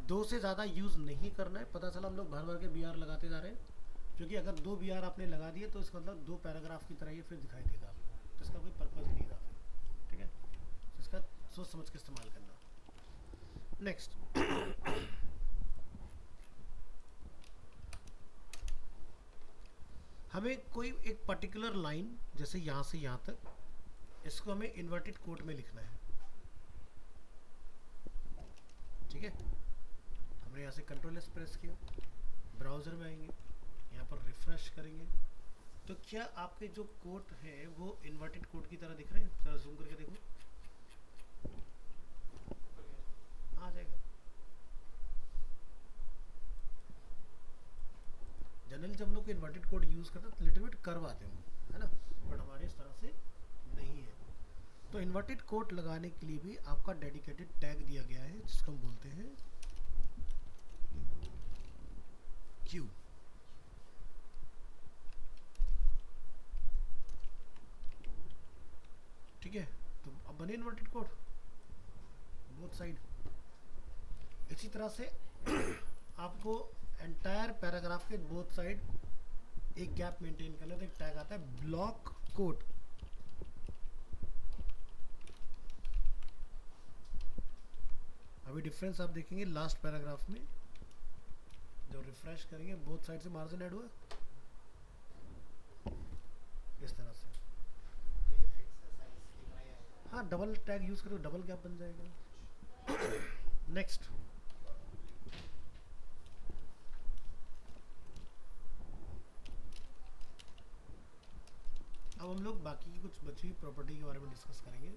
2 से ज़्यादा यूज़ नहीं करना है। पता चला हम लोग भर भर के बी आर लगाते जा रहे हैं, क्योंकि अगर 2 बी आर आपने लगा दिए तो इसका मतलब 2 पैराग्राफ की तरह ये फिर दिखाई देगा आपको, तो इसका कोई पर्पज़ नहीं रहा, ठीक है। तो इसका सोच समझ के इस्तेमाल करना। नेक्स्ट, हमें कोई एक पर्टिकुलर लाइन, जैसे यहाँ से यहाँ तक, इसको हमें इन्वर्टेड कोट में लिखना है, ठीक है। हमने यहाँ से कंट्रोल एस प्रेस किया, ब्राउज़र में आएंगे, यहाँ पर रिफ्रेश करेंगे, तो क्या आपके जो कोट है वो इन्वर्टेड कोट की तरह दिख रहे हैं? जरा जूम करके देखो, आ जाएगा। जनरली जब हम लोग इन्वर्टेड कोड यूज़ करते हैं तो लिटिल बिट कर्व आते हैं, है ना, बट हमारे इस तरह से नहीं है। तो इन्वर्टेड कोट लगाने के लिए भी आपका डेडिकेटेड टैग दिया गया है, जिसको हम बोलते हैं क्यू। ठीक है, तो अब बने इन्वर्टेड कोट बोथ साइड। इसी तरह से आपको एंटायर पैराग्राफ के बोथ साइड एक गैप मेंटेन करना है, तो एक टैग आता है ब्लॉक कोट। अभी डिफरेंस आप देखेंगे लास्ट पैराग्राफ में, जब रिफ्रेश करेंगे बोथ साइड से मार्जिन ऐड हुआ इस तरह से। हाँ, डबल टैग यूज करो, डबल गैप बन जाएगा। नेक्स्ट, अब हम लोग बाकी की कुछ बची हुई प्रॉपर्टी के बारे में डिस्कस करेंगे,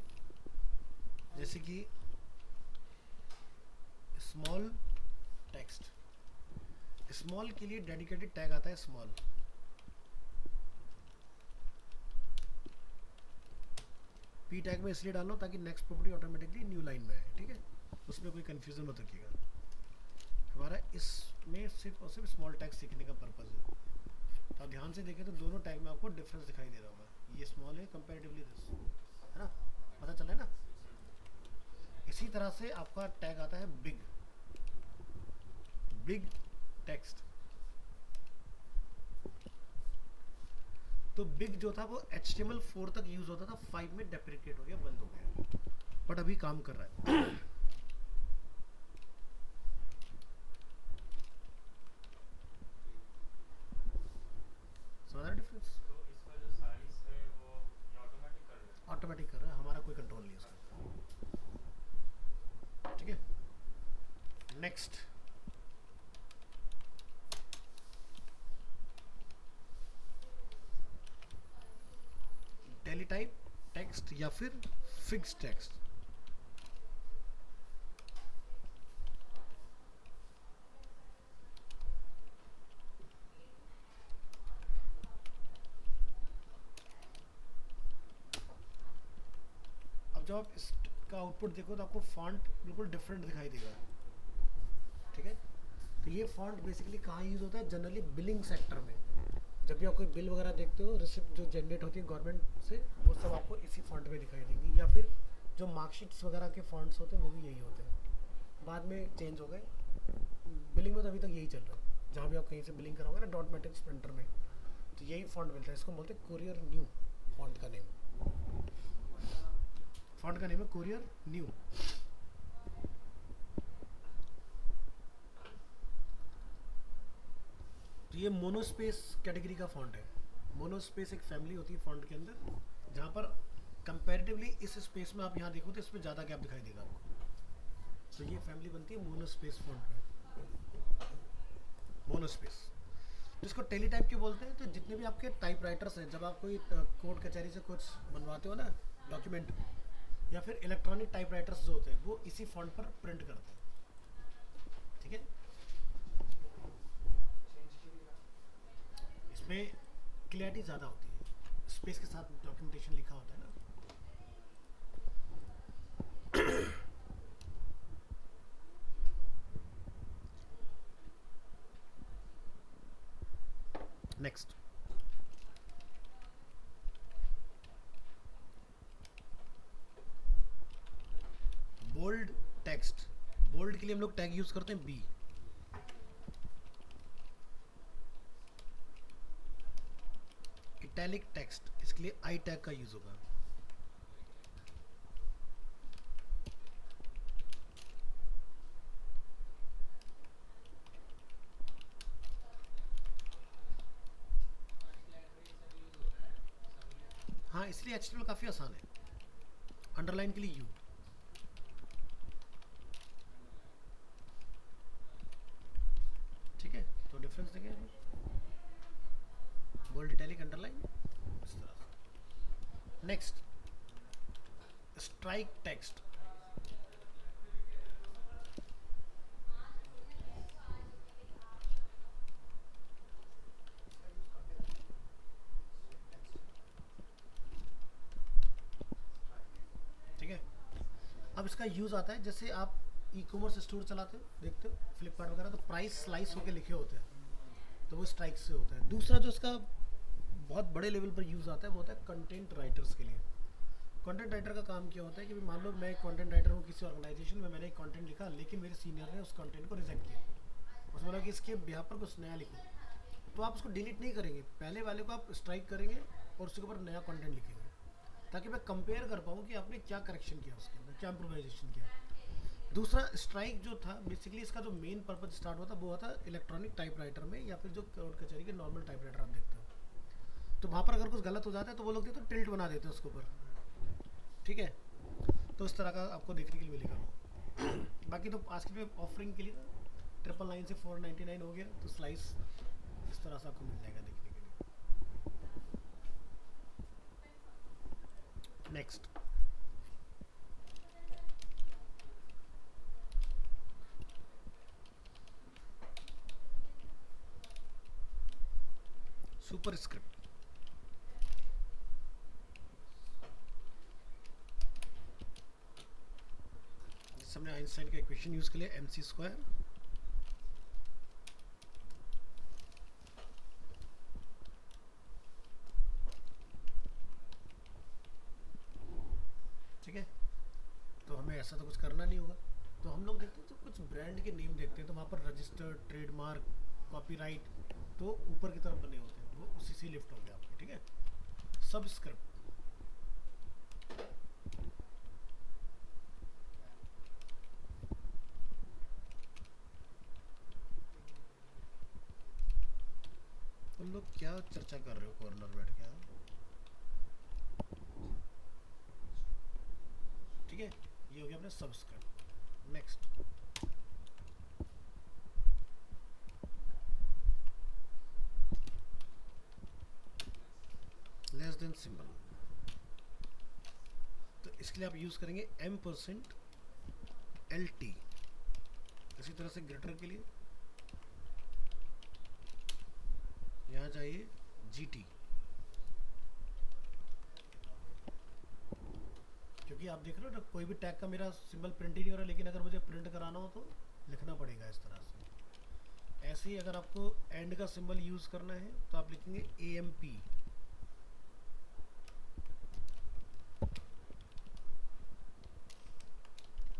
जैसे कि स्मॉल टेक्स्ट। स्मॉल के लिए डेडिकेटेड टैग आता है स्मॉल। पी टैग में इसलिए डाल लो ताकि next property automatically new line में आए, ठीक है, उसमें कोई कन्फ्यूज़न मत रखिएगा। हमारा इसमें सिर्फ और सिर्फ स्मॉल टैग सीखने का पर्पज़ है। तो आप ध्यान से देखें तो दोनों टैग में आपको डिफरेंस दिखाई दे रहा होगा, ये स्मॉल है कंपेरेटिवली दिस, है ना, पता चला है ना। इसी तरह से आपका टैग आता है बिग, बिग टेक्स्ट। तो बिग जो था वो HTML4 तक यूज होता था, 5 में डेप्रिकेट हो गया, बंद हो गया, बट अभी काम कर रहा है। समझा डिफरेंस? तो इसका जो साइज है वो ऑटोमेटिक कर रहा है? ऑटोमेटिक कर रहा है, हमारा कोई कंट्रोल नहीं है उसका, ठीक है। नेक्स्ट, टेलीटाइप टेक्स्ट या फिर फिक्स टेक्स्ट। अब जब आप इसका आउटपुट देखो तो आपको फॉन्ट बिल्कुल डिफरेंट दिखाई देगा, ठीक है। तो ये फॉन्ट बेसिकली कहाँ यूज़ होता है, जनरली बिलिंग सेक्टर में। जब भी आप कोई बिल वगैरह देखते हो, रिसिप्ट जो जनरेट होती है गवर्नमेंट से, वो सब आपको इसी फॉन्ट में दिखाई देंगी, या फिर जो मार्कशीट्स वगैरह के फॉन्ट्स होते हैं वो भी यही होते हैं, बाद में चेंज हो गए। बिलिंग में तो अभी तक यही चल रहा है, जहाँ भी आप कहीं से बिलिंग कराओगे ना डॉट मैट्रिक्स प्रिंटर में, तो यही फॉन्ट मिलता है। इसको बोलते हैं कुरियर न्यू, फॉन्ट का नेम, फॉन्ट का नेम है कुरियर न्यू। तो ये मोनोस्पेस कैटेगरी का फॉन्ट है। मोनोस्पेस एक फैमिली होती है फॉन्ट के अंदर, जहाँ पर कंपैरेटिवली इस स्पेस में आप यहाँ देखो तो इसमें ज़्यादा गैप दिखाई देगा आपको, तो ये फैमिली बनती है मोनोस्पेस फॉन्ट में, मोनोस्पेस, जिसको टेलीटाइप क्यों बोलते हैं। तो जितने भी आपके टाइप राइटर्स हैं, जब आप कोई कोर्ट कचहरी से कुछ बनवाते हो ना डॉक्यूमेंट, या फिर इलेक्ट्रॉनिक टाइप राइटर्स जो होते हैं वो इसी फॉन्ट पर प्रिंट करते हैं, ठीक है। इसमें क्लियरिटी ज़्यादा होती है, स्पेस के साथ डॉक्यूमेंटेशन लिखा होता है ना। Next, bold text. बोल्ड के लिए हम लोग टैग यूज करते हैं बी। इटैलिक टेक्स्ट, इसके लिए आई टैग का यूज होगा। हाँ, इसलिए HTML काफ़ी आसान है। अंडरलाइन के लिए यू, ठीक है। तो डिफरेंस देखें, बोल्ड, इटैलिक, अंडरलाइन, इस तरह से। Next, strike text. ठीक है, अब इसका यूज़ आता है जैसे आप ई कॉमर्स स्टोर चलाते हो, देखते हो फ्लिपकार्ट वगैरह, तो प्राइस स्लाइस होके लिखे होते हैं, तो वो स्ट्राइक से होता है। दूसरा जो इसका बहुत बड़े लेवल पर यूज़ आता है वो होता है कंटेंट राइटर्स के लिए। कंटेंट राइटर का काम क्या होता है कि मान लो मैं एक कंटेंट राइटर हूँ किसी ऑर्गेनाइजेशन में, मैंने एक कंटेंट लिखा, लेकिन मेरे सीनियर ने उस कंटेंट को रिजेक्ट किया, उसने बोला कि इसके बिहार पर कुछ नया लिखो, तो आप उसको डिलीट नहीं करेंगे, पहले वाले को आप स्ट्राइक करेंगे और उसके ऊपर नया कंटेंट लिखेंगे, ताकि मैं कंपेयर कर पाऊँ कि आपने क्या करेक्शन किया, उसके अंदर क्या इम्प्रोवाइजेशन किया। दूसरा स्ट्राइक जो था, बेसिकली इसका जो मेन पर्पज स्टार्ट हुआ था वो हुआ था इलेक्ट्रॉनिक टाइपराइटर में, या फिर जो कोर्ट कचहरी के नॉर्मल टाइपराइटर आप देखते हो, तो वहाँ पर अगर कुछ गलत हो जाता है तो वो लोग तो टिल्ट बना देते हैं उसके ऊपर, ठीक है। तो इस तरह का आपको देखने के लिए मिलेगा। बाकी तो आज की ऑफरिंग के लिए 999 से 499 हो गया, तो स्लाइस इस तरह से आपको मिल जाएगा देखने के लिए। Next, super script. हमने आइंस्टाइन का इक्वेशन यूज़ कर लिया mc²। ठीक है, तो हमें ऐसा तो कुछ करना नहीं होगा। तो हम लोग देखते हैं तो कुछ ब्रांड के नेम देखते हैं, तो वहाँ पर रजिस्टर्ड, ट्रेडमार्क, कॉपीराइट तो ऊपर की तरफ बने होते हैं, वो उसी से लिफ्ट होंगे आपके। ठीक है, सबस्क्रिप्ट, तुम लोग क्या चर्चा कर रहे हो कॉर्नर बैठ के? ठीक है, ये हो गया अपने subscript. Next, less than symbol, तो इसके लिए आप यूज करेंगे m%lt। इसी तरह से ग्रेटर के लिए यहाँ चाहिए gt, क्योंकि आप देख रहे हो ना कोई भी टैग का मेरा सिंबल प्रिंट ही नहीं हो रहा, लेकिन अगर मुझे प्रिंट कराना हो तो लिखना पड़ेगा इस तरह से। ऐसे ही अगर आपको एंड का सिंबल यूज करना है तो आप लिखेंगे amp।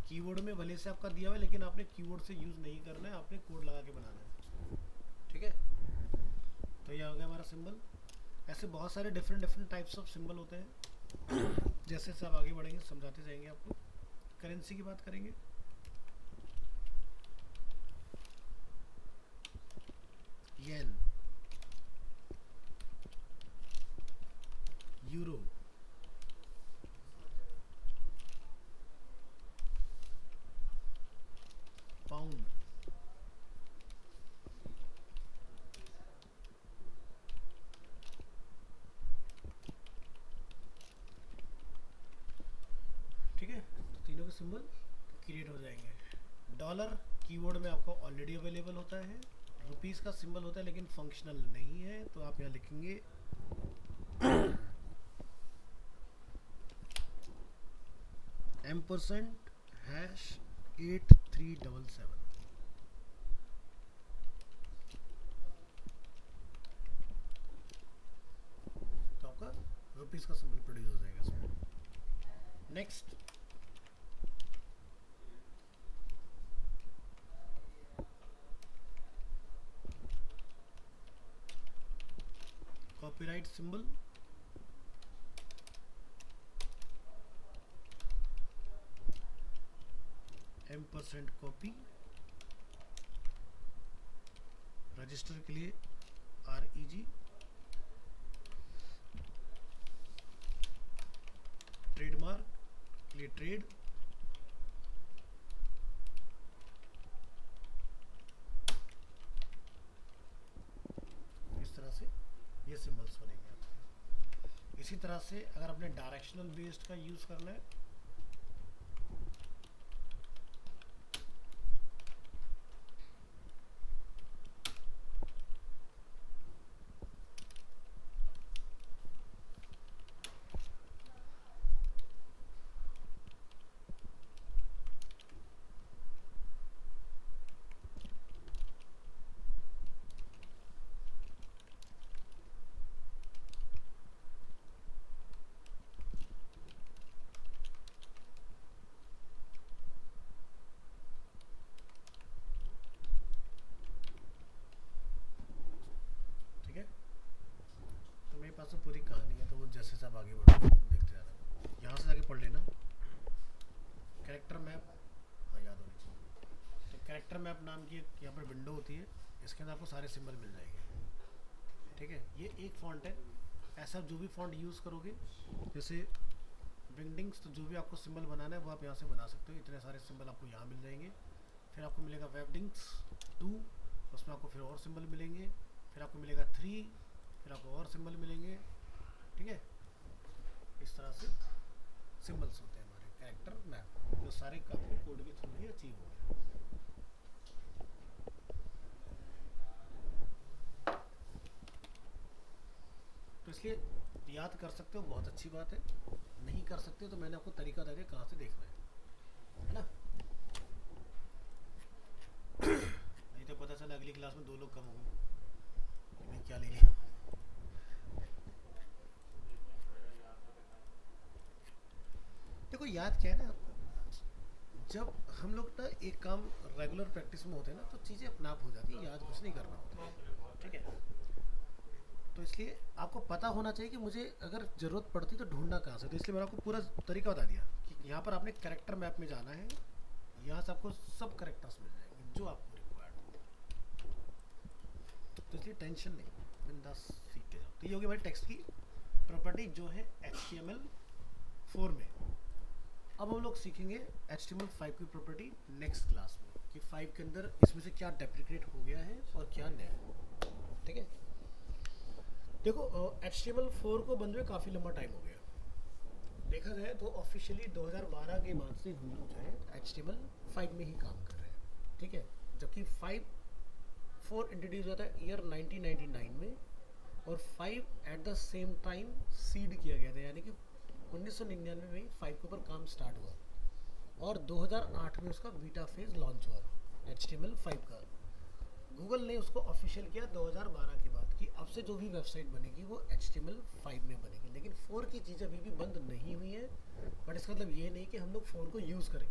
कीवर्ड में भले से आपका दिया हुआ है, लेकिन आपने कीवर्ड से यूज नहीं करना है, आपने कोड लगा के बनाना है। ठीक है, तो यह हो गया हमारा सिंबल। ऐसे बहुत सारे डिफरेंट टाइप्स ऑफ सिंबल होते हैं। जैसे सब आगे बढ़ेंगे समझाते जाएंगे आपको। करेंसी की बात करेंगे, येन, यूरो, पाउंड, ठीक है, तो तीनों के सिंबल क्रिएट हो जाएंगे। डॉलर कीवर्ड में आपको ऑलरेडी अवेलेबल होता है। रुपीस का सिंबल होता है लेकिन फंक्शनल नहीं है, तो आप यहाँ लिखेंगे $#8377। तो आपका रुपीस का सिंबल प्रोड्यूस हो जाएगा इसमें। Next, copyright symbol, %copy, register के लिए REG, ट्रेडमार्क के लिए ट्रेड, इस तरह से ये सिंबल्स बनेंगे आपके। इसी तरह से अगर आपने डायरेक्शनल बेस्ड का यूज करना है, ठीक है, तो मेरे पास तो पूरी कहानी है, तो वो जैसे सब आगे बढ़ो देखते जाना। यहाँ से जाके पढ़ लेना। कैरेक्टर मैप, हाँ याद होनी चाहिए। तो कैरेक्टर मैप नाम की एक यहाँ पर विंडो होती है, इसके अंदर आपको सारे सिंबल मिल जाएंगे। ठीक है, ये एक फॉन्ट है। ऐसा जो भी फॉन्ट यूज़ करोगे, जैसे विंगडिंग्स, तो जो भी आपको सिंबल बनाना है वो आप यहाँ से बना सकते हो। इतने सारे सिंबल आपको यहाँ मिल जाएंगे। फिर आपको मिलेगा वेबडिंग्स 2, उसमें आपको फिर और सिंबल मिलेंगे। फिर आपको मिलेगा 3, फिर आपको और सिंबल मिलेंगे। ठीक है, इस तरह से सिंबल्स होते हैं हमारे कैरेक्टर मैप, जो सारे आपको कोड के थ्रू ही अचीव हो गए। तो इसलिए याद कर सकते हो, बहुत अच्छी बात है। नहीं कर सकते तो मैंने आपको तरीका दे दिया कहाँ से देखना है ना। क्लास में 2 लोग कम होंगे, मैं क्या ले लिया। देखो याद क्या है ना, जब हम लोग ना एक काम रेगुलर प्रैक्टिस में होते हैं ना तो चीज़ें अपने आप हो जाती है, याद कुछ नहीं करना होता है, ठीक है। तो इसलिए आपको पता होना चाहिए कि मुझे अगर ज़रूरत पड़ती तो ढूंढना कहाँ से, तो इसलिए मैंने आपको पूरा तरीका बता दिया कि यहाँ पर आपने करेक्टर मैप में जाना है, यहाँ से आपको सब करेक्टर्स मिल जाएंगे जो आपको रिक्वायर्ड हो, तो इसलिए टेंशन नहीं, बिंदास सीखते जाओ। तो ये होगी हमारी टेक्स्ट की प्रॉपर्टी जो है HTML4 में। अब हम लोग सीखेंगे HTML5 की प्रॉपर्टी नेक्स्ट क्लास में, कि 5 के अंदर इसमें से क्या डेप्रिकेट हो गया है और क्या नया, ठीक है। देखो HTML4 को बनते हुए काफ़ी लंबा टाइम हो गया, देखा जाए तो ऑफिशियली 2012 के बाद से हम लोग जो है HTML5 में ही काम कर रहे हैं, ठीक है। जबकि 4 इंट्रोड्यूस हुआ था ईयर 1999 में, और 5 at the same time seed किया गया था, यानी कि 1999 में ही 5 के ऊपर काम स्टार्ट हुआ, और 2008 में उसका बीटा फेज लॉन्च हुआ HTML5 का। गूगल ने उसको ऑफिशियल किया 2012 के बाद कि अब से जो भी वेबसाइट बनेगी वो HTML5 में बनेगी, लेकिन 4 की चीज़ अभी भी बंद नहीं हुई है। बट इसका मतलब ये नहीं कि हम लोग 4 को यूज़ करें,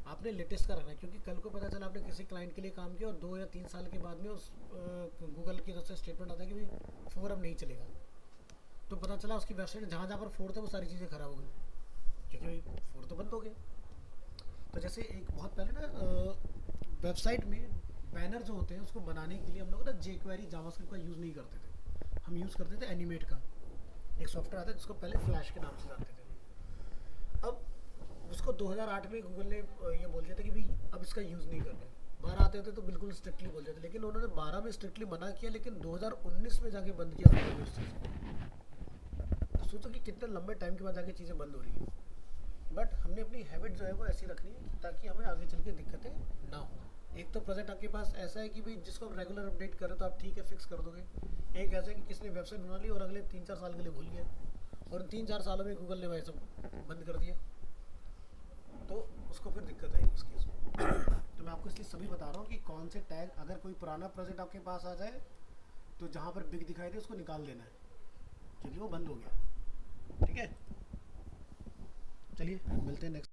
आपने लेटेस्ट का रखना है, क्योंकि कल को पता चला आपने किसी क्लाइंट के लिए काम किया और 2 या 3 साल के बाद में उस गूगल की तरफ से स्टेटमेंट आता है कि भाई 4 अब नहीं चलेगा, तो पता चला उसकी वेबसाइट जहाँ जहाँ पर 4 था वो सारी चीज़ें ख़राब हो गई, क्योंकि भाई 4 तो बंद हो गया। तो जैसे एक बहुत पहले ना वेबसाइट में बैनर जो होते हैं उसको बनाने के लिए हम लोग ना jQuery जावास्क्रिप्ट का यूज़ नहीं करते थे, हम यूज़ करते थे एनिमेट का, एक सॉफ्टवेयर आता है जिसको पहले फ्लैश के नाम से जानते थे। अब उसको 2008 में गूगल ने ये बोल दिया था कि भाई अब इसका यूज़ नहीं करना है। 12 आते थे तो बिल्कुल स्ट्रिक्टली बोल देते, लेकिन उन्होंने 12 में स्ट्रिक्टली मना किया, लेकिन 2019 में जाके बंद किया गूगल उस चीज़ को। तो सोचो कि कितने लंबे टाइम के बाद जाके चीज़ें बंद हो रही हैं। बट हमने अपनी हैबिट जो है वो ऐसी रखनी है ताकि हमें आगे चल के दिक्कतें ना हो। एक तो प्रोजेक्ट आपके पास ऐसा है कि भाई जिसको आप रेगुलर अपडेट करें तो आप ठीक है फिक्स कर दोगे। एक ऐसा है कि किसने वेबसाइट बना ली और अगले 3-4 साल के लिए भूल गया, और 3-4 सालों में गूगल ने भाई सब बंद कर दिया, तो उसको फिर दिक्कत आएगी उस केस में। तो मैं आपको इसलिए सभी बता रहा हूँ कि कौन से टैग, अगर कोई पुराना प्रोजेक्ट आपके पास आ जाए तो जहाँ पर बिग दिखाई दे उसको निकाल देना है, क्योंकि वो बंद हो गया, ठीक है। चलिए मिलते हैं नेक्स्ट।